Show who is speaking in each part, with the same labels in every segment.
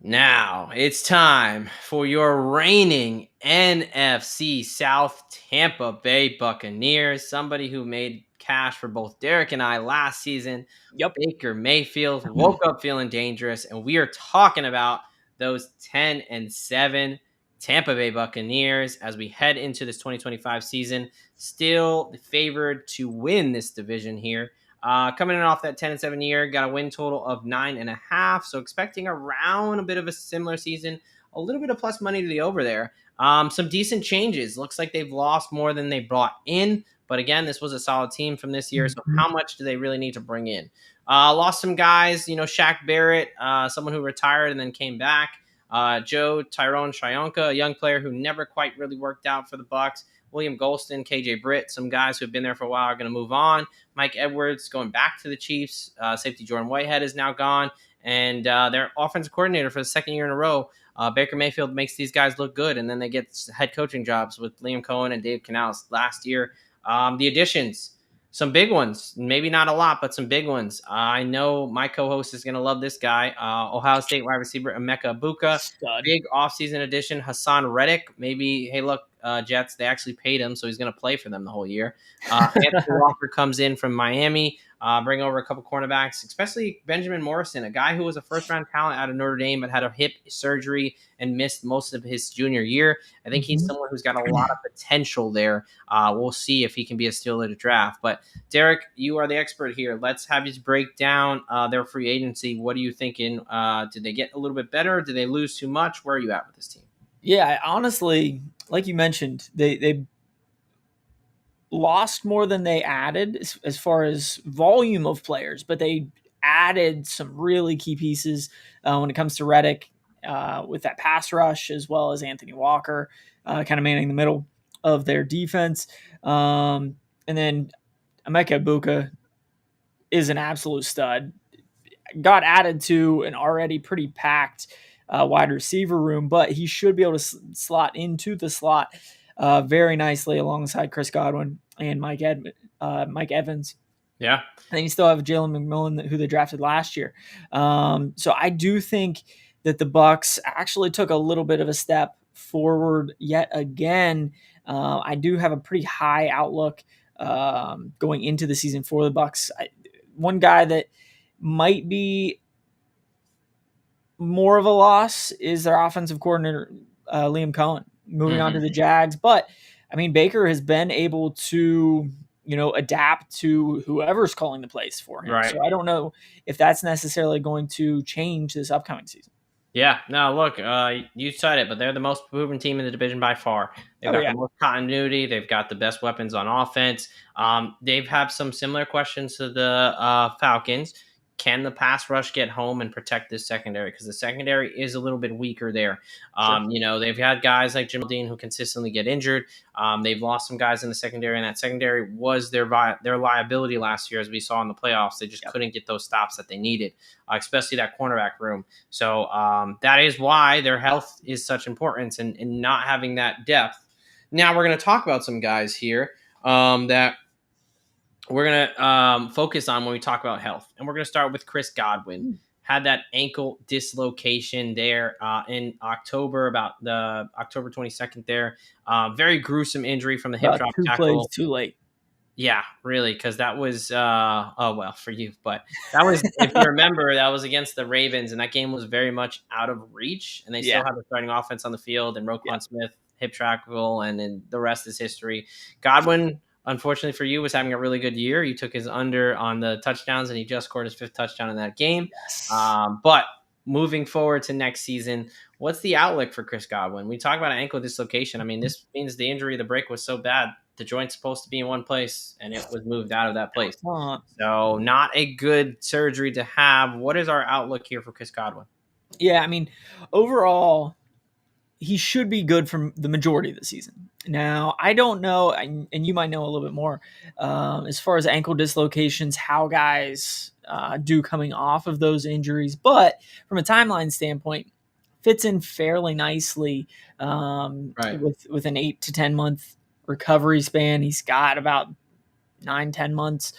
Speaker 1: Now it's time for your reigning NFC South Tampa Bay Buccaneers. Somebody who made cash for both Derek and I last season.
Speaker 2: Yep.
Speaker 1: Baker Mayfield woke up feeling dangerous, and we are talking about those 10-7 Tampa Bay Buccaneers as we head into this 2025 season. Still favored to win this division here. Coming in off that 10-7 year, got a win total of 9.5. So expecting around a bit of a similar season, a little bit of plus money to the over there. Some decent changes. Looks like they've lost more than they brought in. But again, this was a solid team from this year. So how much do they really need to bring in? Lost some guys, Shaq Barrett, someone who retired and then came back. Tyrone Shionka, a young player who never quite really worked out for the Bucs. William Golston, KJ Britt, some guys who have been there for a while are going to move on. Mike Edwards going back to the Chiefs. Safety Jordan Whitehead is now gone. And their offensive coordinator for the second year in a row, Baker Mayfield, makes these guys look good. And then they get head coaching jobs with Liam Cohen and Dave Canales last year. The additions, some big ones. Maybe not a lot, but some big ones. I know my co-host is going to love this guy. Ohio State wide receiver Emeka Egbuka. Big offseason addition, Hasson Reddick. Maybe, hey, look, Jets, they actually paid him, so he's going to play for them the whole year. Anthony Walker comes in from Miami, bring over a couple cornerbacks, especially Benjamin Morrison, a guy who was a first-round talent out of Notre Dame but had a hip surgery and missed most of his junior year. I think he's someone who's got a lot of potential there. We'll see if he can be a steal at a draft. But, Derek, you are the expert here. Let's have you break down their free agency. What are you thinking? Did they get a little bit better? Did they lose too much? Where are you at with this team?
Speaker 2: Yeah, honestly, like you mentioned, they lost more than they added as far as volume of players, but they added some really key pieces when it comes to Reddick with that pass rush, as well as Anthony Walker kind of manning the middle of their defense. And then Emeka Egbuka is an absolute stud. Got added to an already pretty packed wide receiver room, but he should be able to slot into the slot very nicely alongside Chris Godwin and Mike Evans.
Speaker 1: Yeah.
Speaker 2: And then you still have Jalen McMillan, who they drafted last year. So I do think that the Bucs actually took a little bit of a step forward yet again. I do have a pretty high outlook going into the season for the Bucs. One guy that might be more of a loss is their offensive coordinator, Liam Cohen, moving on to the Jags. But, I mean, Baker has been able to, adapt to whoever's calling the plays for him.
Speaker 1: Right.
Speaker 2: So I don't know if that's necessarily going to change this upcoming season.
Speaker 1: Yeah, no, look, you said it, but they're the most proven team in the division by far. They've got the most continuity. They've got the best weapons on offense. They've had some similar questions to the Falcons. Can the pass rush get home and protect this secondary? Because the secondary is a little bit weaker there. They've had guys like Jim Dean who consistently get injured. They've lost some guys in the secondary, and that secondary was their liability last year, as we saw in the playoffs. They just couldn't get those stops that they needed, especially that cornerback room. So that is why their health is such importance and not having that depth. Now we're going to talk about some guys here that we're going to focus on when we talk about health. And we're going to start with Chris Godwin. Had that ankle dislocation there in October, about the October 22nd there. Very gruesome injury from the hip drop tackle.
Speaker 2: 2 plays too late.
Speaker 1: Yeah, really, because that was, for you. But that was, if you remember, that was against the Ravens, and that game was very much out of reach. And they still had the starting offense on the field, and Roquan Smith, hip tackle, and then the rest is history. Godwin, unfortunately for you, was having a really good year. You took his under on the touchdowns, and he just scored his 5th touchdown in that game.
Speaker 2: Yes.
Speaker 1: But moving forward to next season, what's the outlook for Chris Godwin? We talk about an ankle dislocation. I mean, this means the injury, the break was so bad. The joint's supposed to be in one place, and it was moved out of that place. So not a good surgery to have. What is our outlook here for Chris Godwin?
Speaker 2: Yeah, I mean, overall, he should be good for the majority of the season. Now, I don't know, and you might know a little bit more, as far as ankle dislocations, how guys do coming off of those injuries. But from a timeline standpoint, fits in fairly nicely with an 8 to 10 month recovery span. He's got about 9-10 months.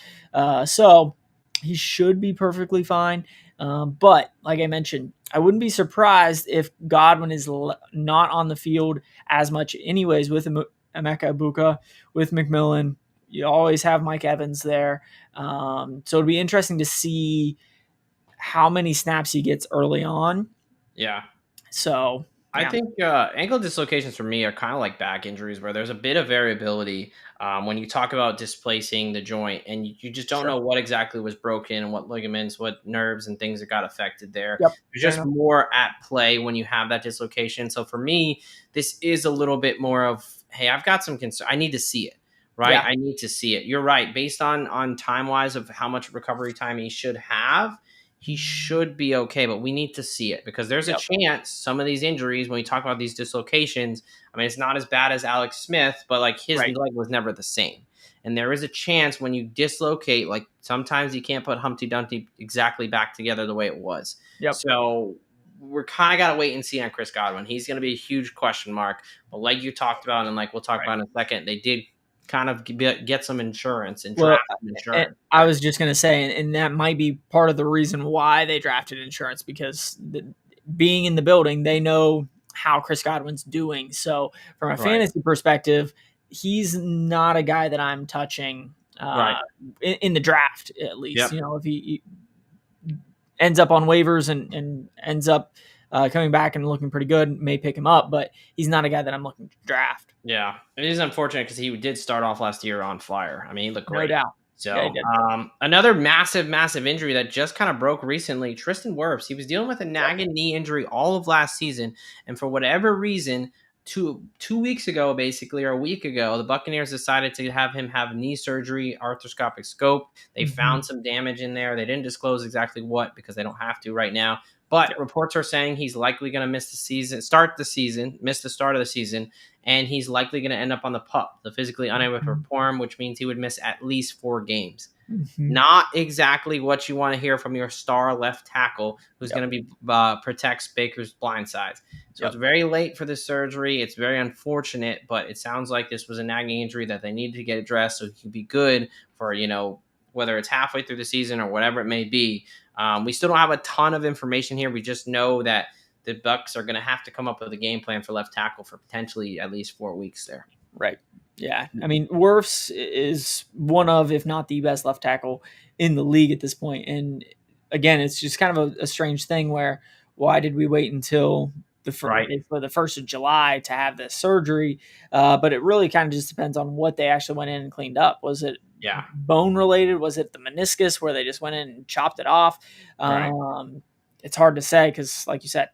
Speaker 2: So he should be perfectly fine. But like I mentioned, I wouldn't be surprised if Godwin is not on the field as much anyways with Emeka Egbuka, with McMillan. You always have Mike Evans there. So it'll be interesting to see how many snaps he gets early on.
Speaker 1: Yeah.
Speaker 2: So
Speaker 1: I think ankle dislocations for me are kind of like back injuries where there's a bit of variability when you talk about displacing the joint and you just don't know what exactly was broken and what ligaments, what nerves and things that got affected there.
Speaker 2: Yep.
Speaker 1: There's just more at play when you have that dislocation. So for me, this is a little bit more of, hey, I've got some concern. I need to see it, right?
Speaker 2: Yeah.
Speaker 1: I need to see it. You're right. Based on time-wise of how much recovery time he should have, he should be okay, but we need to see it because there's a chance some of these injuries, when we talk about these dislocations, I mean, it's not as bad as Alex Smith, but like his leg was never the same. And there is a chance when you dislocate, like sometimes you can't put Humpty Dumpty exactly back together the way it was. So we're kind of got to wait and see on Chris Godwin. He's going to be a huge question mark. But like you talked about, and like we'll talk about in a second, they did kind of get some insurance and draft insurance.
Speaker 2: And I was just going to say, and that might be part of the reason why they drafted insurance, because being in the building, they know how Chris Godwin's doing. So from a fantasy perspective, he's not a guy that I'm touching in the draft, at least. You know, if he ends up on waivers and ends up coming back and looking pretty good, may pick him up, but he's not a guy that I'm looking to draft.
Speaker 1: Yeah, it is unfortunate because he did start off last year on fire. I mean, he looked great.
Speaker 2: No doubt.
Speaker 1: So another massive injury that just kind of broke recently, Tristan Wirfs. He was dealing with a nagging knee injury all of last season. And for whatever reason, two weeks ago, basically, or a week ago, the Buccaneers decided to have him have knee surgery, arthroscopic scope. They found some damage in there. They didn't disclose exactly what because they don't have to right now. But reports are saying he's likely going to miss the start of the season, and he's likely going to end up on the PUP, the physically unable to perform, which means he would miss at least 4 games. Not exactly what you want to hear from your star left tackle, who's going to be protects Baker's blind sides. So it's very late for this surgery. It's very unfortunate, but it sounds like this was a nagging injury that they needed to get addressed so he can be good for, whether it's halfway through the season or whatever it may be. We still don't have a ton of information here. We just know that the Bucs are going to have to come up with a game plan for left tackle for potentially at least 4 weeks there.
Speaker 2: Right. Yeah. I mean, Wirfs is one of, if not the best left tackle in the league at this point. And again, it's just kind of a strange thing where why did we wait until the 1st of July to have this surgery? But it really kind of just depends on what they actually went in and cleaned up. Was it bone related? Was it the meniscus where they just went in and chopped it off? It's hard to say because, like you said,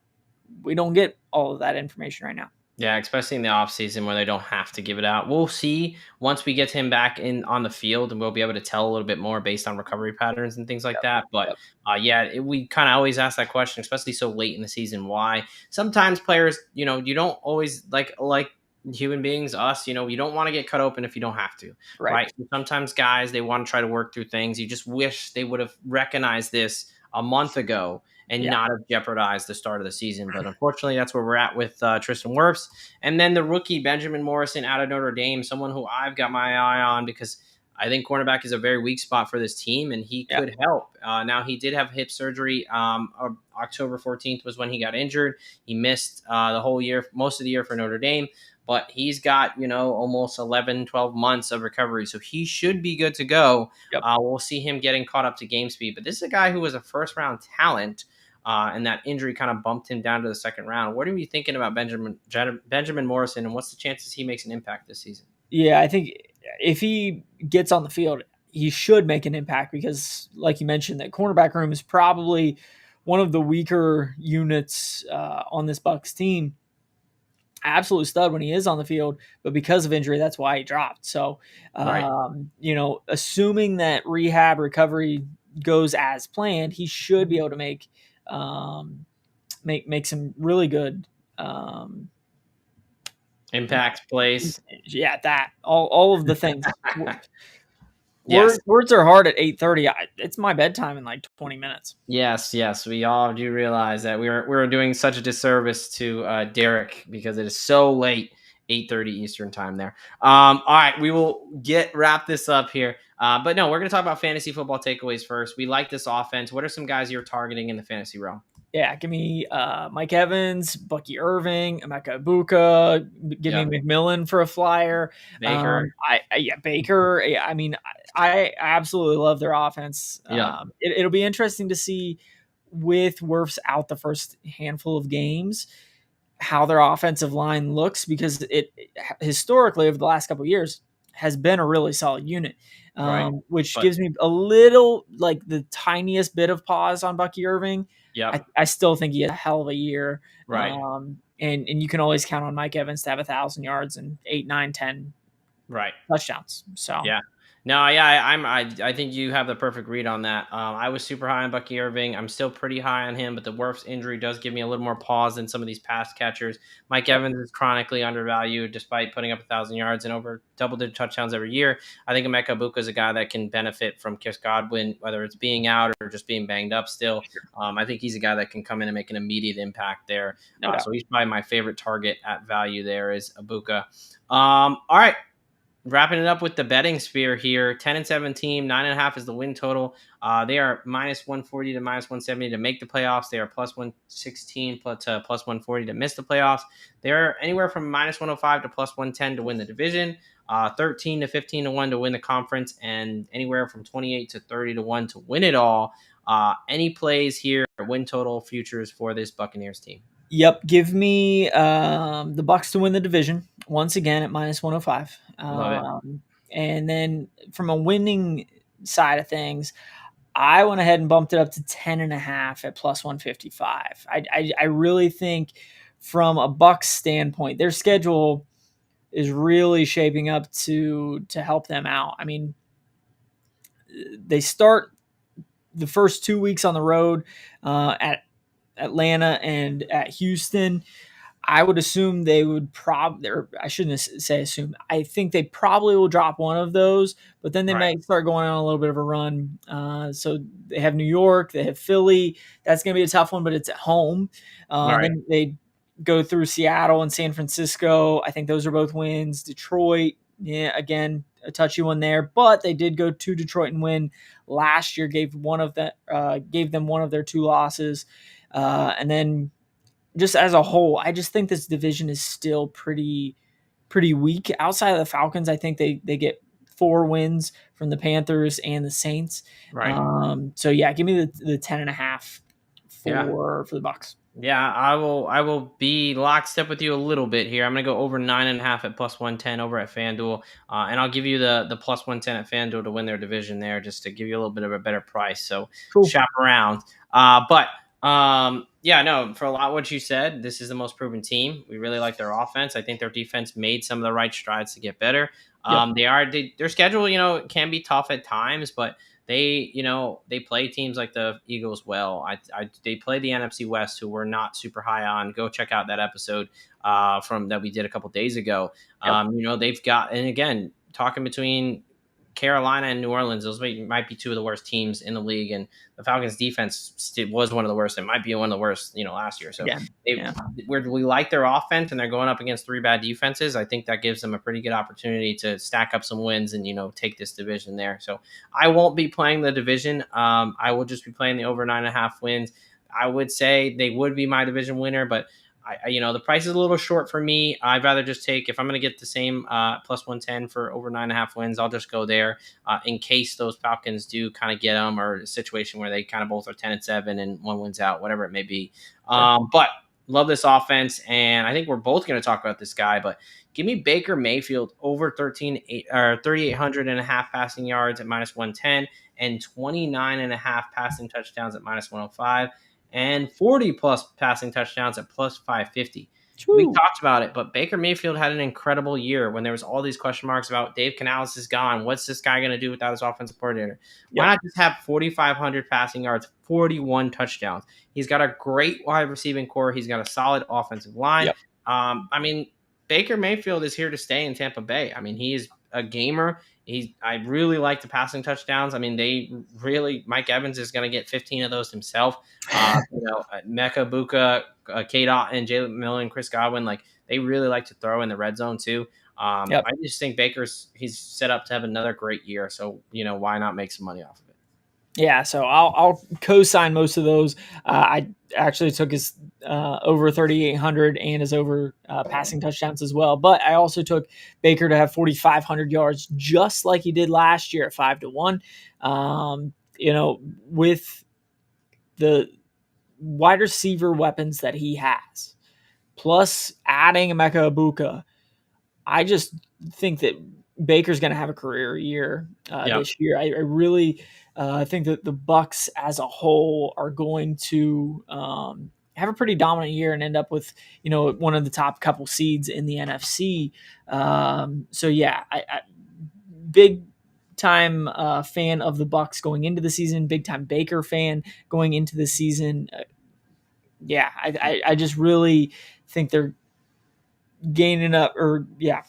Speaker 2: we don't get all of that information right now.
Speaker 1: Yeah, especially in the offseason where they don't have to give it out. We'll see once we get him back on the field, and we'll be able to tell a little bit more based on recovery patterns and things like that. But we kind of always ask that question, especially so late in the season. Why? Sometimes players, you don't always like human beings, us, you don't want to get cut open if you don't have to, right? So sometimes guys, they want to try to work through things. You just wish they would have recognized this a month ago and not have jeopardized the start of the season. But unfortunately, that's where we're at with Tristan Wirfs. And then the rookie, Benjamin Morrison, out of Notre Dame, someone who I've got my eye on because I think cornerback is a very weak spot for this team, and he could help. Now, he did have hip surgery. October 14th was when he got injured. He missed the whole year, most of the year for Notre Dame. But he's got, almost 11, 12 months of recovery. So he should be good to go. We'll see him getting caught up to game speed. But this is a guy who was a first-round talent, and that injury kind of bumped him down to the second round. What are you thinking about Benjamin Morrison, and what's the chances he makes an impact this season?
Speaker 2: Yeah, I think if he gets on the field, he should make an impact because, like you mentioned, that cornerback room is probably one of the weaker units on this Bucs team. Absolute stud when he is on the field, but because of injury, that's why he dropped. So, assuming that rehab recovery goes as planned, he should be able to make some really good
Speaker 1: impact plays.
Speaker 2: Yeah, that all of the things. Words are hard at 8:30. It's my bedtime in like 20 minutes.
Speaker 1: Yes. We all do realize that we're doing such a disservice to Derek because it is so late, 8:30 Eastern time there. All right, we will wrap this up here. But no, we're going to talk about fantasy football takeaways first. We like this offense. What are some guys you're targeting in the fantasy realm?
Speaker 2: Yeah, give me Mike Evans, Bucky Irving, Emeka Egbuka. Give me
Speaker 1: Yep.
Speaker 2: McMillan for a flyer.
Speaker 1: Baker.
Speaker 2: Yeah, Baker. Yeah, I mean, I absolutely love their offense.
Speaker 1: Yeah.
Speaker 2: It'll be interesting to see with Wirfs out the first handful of games how their offensive line looks, because it historically over the last couple of years has been a really solid unit,
Speaker 1: Right.
Speaker 2: which
Speaker 1: But
Speaker 2: gives me a little, like, the tiniest bit of pause on Bucky Irving.
Speaker 1: yep.
Speaker 2: I still think he had a hell of a year,
Speaker 1: Right.
Speaker 2: and you can always count on Mike Evans to have 1,000 yards and 8, 9, 10
Speaker 1: Right.
Speaker 2: touchdowns. So
Speaker 1: Yeah. No, yeah, I think you have the perfect read on that. I was super high on Bucky Irving. I'm still pretty high on him, but the Wirfs injury does give me a little more pause than some of these pass catchers. Mike
Speaker 2: yep.
Speaker 1: Evans is chronically undervalued despite putting up 1,000 yards and over double-digit touchdowns every year. I think Emeka Egbuka is a guy that can benefit from Chris Godwin, whether it's being out or just being banged up still. I think he's a guy that can come in and make an immediate impact there.
Speaker 2: No doubt.
Speaker 1: So he's probably my favorite target at value there is Egbuka. All right. Wrapping it up with the betting sphere here, 10-7 team, 9.5 is the win total. They are -140 to -170 to make the playoffs. They are +116 to +140 to miss the playoffs. They're anywhere from -105 to +110 to win the division, 13 to 15 to 1 to win the conference, and anywhere from 28 to 30 to 1 to win it all. Any plays here, win total futures for this Buccaneers team?
Speaker 2: Yep, give me the Bucs to win the division once again at -105.
Speaker 1: Love it.
Speaker 2: And then from a winning side of things, I went ahead and bumped it up to 10.5 at +155. I really think from a Bucs standpoint, their schedule is really shaping up to help them out. I mean, they start the first 2 weeks on the road at Atlanta and at Houston. I would assume they would probably, or I shouldn't say assume, I think they probably will drop one of those, but then they
Speaker 1: Right.
Speaker 2: might start going on a little bit of a run. So they have New York, they have Philly. That's going to be a tough one, but it's at home.
Speaker 1: Right.
Speaker 2: Then they go through Seattle and San Francisco. I think those are both wins. Detroit, yeah, again, a touchy one there, but they did go to Detroit and win last year, gave them one of their 2 losses. And then just as a whole, I just think this division is still pretty weak. Outside of the Falcons, I think they get 4 wins from the Panthers and the Saints.
Speaker 1: Right.
Speaker 2: So yeah, give me the 10.5
Speaker 1: Yeah.
Speaker 2: for the Bucs.
Speaker 1: Yeah, I will be lockstep with you a little bit here. I'm gonna go over 9.5 at +110 over at FanDuel, and I'll give you the +110 at FanDuel to win their division there, just to give you a little bit of a better price. So
Speaker 2: Cool.
Speaker 1: shop around. But yeah, no, for a lot of what you said, this is the most proven team. We really like their offense. I think their defense made some of the right strides to get better. Their schedule, can be tough at times, but they play teams like the Eagles well. They play the NFC West, who we're not super high on. Go check out that episode from that we did a couple days ago. They've got, and again, talking between Carolina and New Orleans, those might be 2 of the worst teams in the league, and the Falcons' defense was one of the worst. It might be one of the worst, last year. So we like their offense, and they're going up against 3 bad defenses. I think that gives them a pretty good opportunity to stack up some wins and take this division there. So I won't be playing the division. I will just be playing the over 9.5 wins. I would say they would be my division winner, but the price is a little short for me. I'd rather just take, if I'm going to get the same +110 for over 9.5 wins, I'll just go there in case those Falcons do kind of get them, or a situation where they kind of both are 10-7 and one wins out, whatever it may be. But love this offense, and I think we're both going to talk about this guy, but give me Baker Mayfield over 3,800.5 passing yards at -110 and 29.5 passing touchdowns at -105. And 40 plus passing touchdowns at +550. We talked about it, but Baker Mayfield had an incredible year when there was all these question marks about Dave Canales is gone. What's this guy going to do without his offensive coordinator? Why not just have 4,500 passing yards, 41 touchdowns? He's got a great wide receiving core. He's got a solid offensive line. Baker Mayfield is here to stay in Tampa Bay. He is a gamer. I really like the passing touchdowns. Mike Evans is going to get 15 of those himself. Emeka Egbuka, and Jalen Millen, Chris Godwin, they really like to throw in the red zone too. I just think he's set up to have another great year. So, why not make some money off of it?
Speaker 2: Yeah, so I'll co-sign most of those. I actually took his over 3,800 and his over passing touchdowns as well. But I also took Baker to have 4,500 yards, just like he did last year at 5-1. With the wide receiver weapons that he has, plus adding Emeka Egbuka, I just think that Baker's going to have a career year this year. I really think that the Bucs as a whole are going to have a pretty dominant year and end up with one of the top couple seeds in the NFC. So yeah, I big time fan of the Bucs going into the season. Big time Baker fan going into the season. I just really think they're gaining up, or yeah.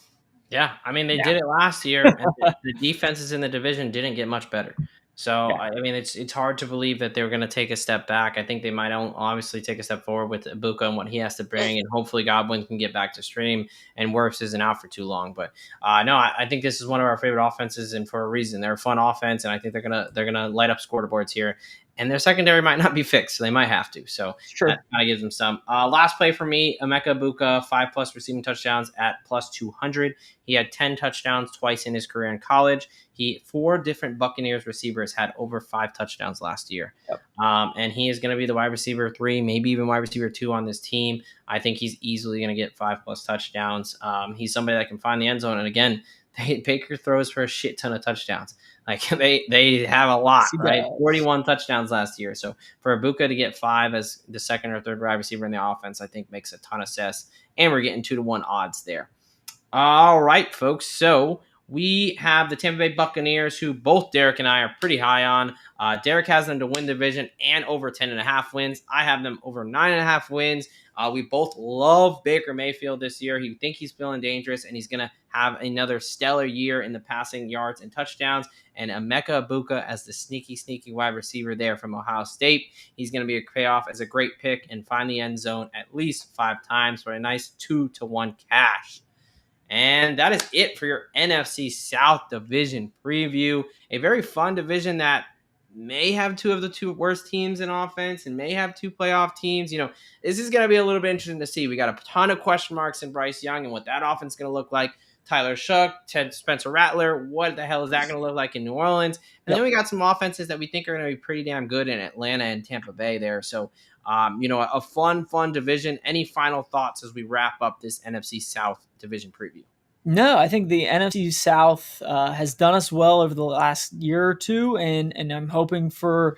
Speaker 1: Yeah, I mean, they did it last year, and the defenses in the division didn't get much better. So,
Speaker 2: Yeah.
Speaker 1: I mean, it's hard to believe that they're going to take a step back. I think they might obviously take a step forward with Egbuka and what he has to bring, and hopefully Godwin can get back to stream, and Wirfs isn't out for too long. But no, I think this is one of our favorite offenses, and for a reason. They're a fun offense, and I think they're gonna light up scoreboards here. And their secondary might not be fixed, so they might have to. So that kind of gives them some. Last play for me, Emeka Egbuka, 5+ receiving touchdowns at plus 200. He had 10 touchdowns twice in his career in college. 4 different Buccaneers receivers had over 5 touchdowns last year.
Speaker 2: Yep.
Speaker 1: And he is going to be the wide receiver 3, maybe even wide receiver 2 on this team. I think he's easily going to get 5+ touchdowns. He's somebody that can find the end zone. And again, Baker throws for a shit ton of touchdowns. Like they have a lot, right? 41 touchdowns last year. So for Egbuka to get 5 as the second or third wide receiver in the offense, I think makes a ton of sense. And we're getting 2-1 odds there. All right, folks. So we have the Tampa Bay Buccaneers, who both Derek and I are pretty high on. Derek has them to win division and over 10.5 wins. I have them over 9.5 wins. We both love Baker Mayfield this year. We think he's feeling dangerous, and he's going to have another stellar year in the passing yards and touchdowns. And Emeka Egbuka as the sneaky wide receiver there from Ohio State. He's going to be a payoff as a great pick and find the end zone at least 5 times for a nice 2-1 cash. And that is it for your NFC South division preview. A very fun division that may have 2 of the 2 worst teams in offense and may have 2 playoff teams. This is going to be a little bit interesting to see. We got a ton of question marks in Bryce Young and what that offense is going to look like. Tyler Shough, Spencer Rattler, what the hell is that going to look like in New Orleans? And then we got some offenses that we think are going to be pretty damn good in Atlanta and Tampa Bay there. So, a fun division. Any final thoughts as we wrap up this NFC South division preview?
Speaker 2: No, I think the NFC South has done us well over the last year or two, and I'm hoping for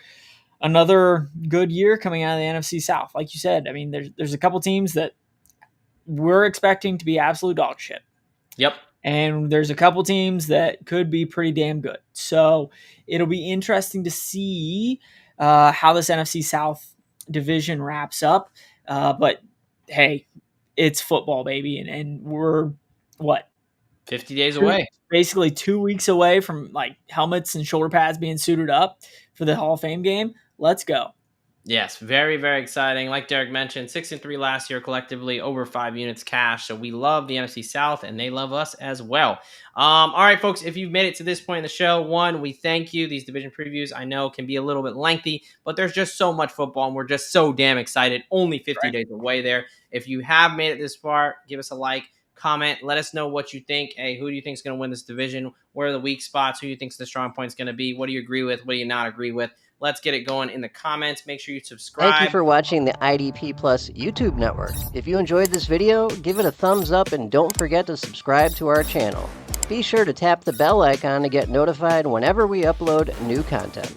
Speaker 2: another good year coming out of the NFC South. Like you said, I mean, there's a couple teams that we're expecting to be absolute dog shit.
Speaker 1: Yep.
Speaker 2: And there's a couple teams that could be pretty damn good. So it'll be interesting to see how this NFC South division wraps up. But hey, it's football, baby. And we're,
Speaker 1: 50 days away.
Speaker 2: Basically 2 weeks away from like helmets and shoulder pads being suited up for the Hall of Fame game. Let's go. Yes,
Speaker 1: very, very exciting. Like Derek mentioned, 6-3 last year collectively, over 5 units cash. So we love the NFC South, and they love us as well. All right, folks, if you've made it to this point in the show, we thank you. These division previews, I know, can be a little bit lengthy, but there's just so much football, and we're just so damn excited. Only 50 days away there. If you have made it this far, give us a like. Comment, let us know what you think. Hey, who do you think is going to win this division? Where are the weak spots? Who do you think the strong point's going to be? What do you agree with? What do you not agree with? Let's get it going in the comments. Make sure you subscribe.
Speaker 3: Thank you for watching the IDP Plus YouTube network. If you enjoyed this video, give it a thumbs up and don't forget to subscribe to our channel. Be sure to tap the bell icon to get notified whenever we upload new content.